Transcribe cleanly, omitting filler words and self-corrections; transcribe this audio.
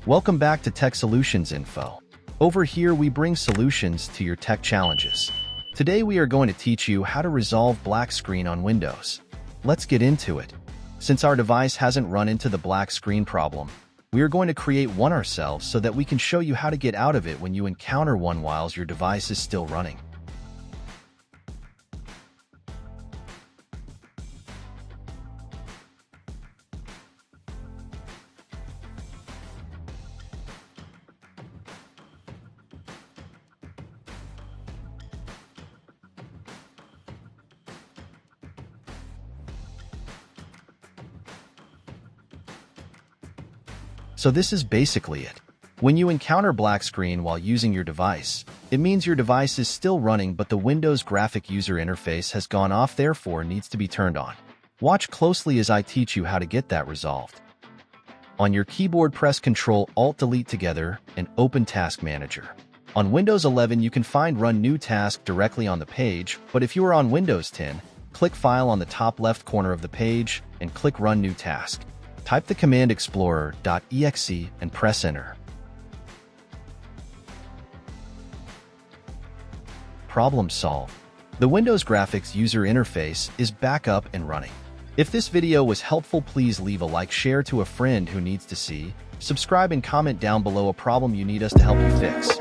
Welcome back to Tech Solutions Info. Over here we bring solutions to your tech challenges. Today we are going to teach you how to resolve black screen on Windows. Let's get into it. Since our device hasn't run into the black screen problem, we are going to create one ourselves so that we can show you how to get out of it when you encounter one while your device is still running. So this is basically it. When you encounter black screen while using your device, it means your device is still running but the Windows graphic user interface has gone off, therefore needs to be turned on. Watch closely as I teach you how to get that resolved. On your keyboard, press Ctrl-Alt-Delete together and open Task Manager. On Windows 11 you can find Run New Task directly on the page, but if you are on Windows 10, click File on the top left corner of the page and click Run New Task. Type the command explorer.exe and press Enter. Problem solved. The Windows graphics user interface is back up and running. If this video was helpful, please leave a like, share to a friend who needs to see, subscribe and comment down below a problem you need us to help you fix.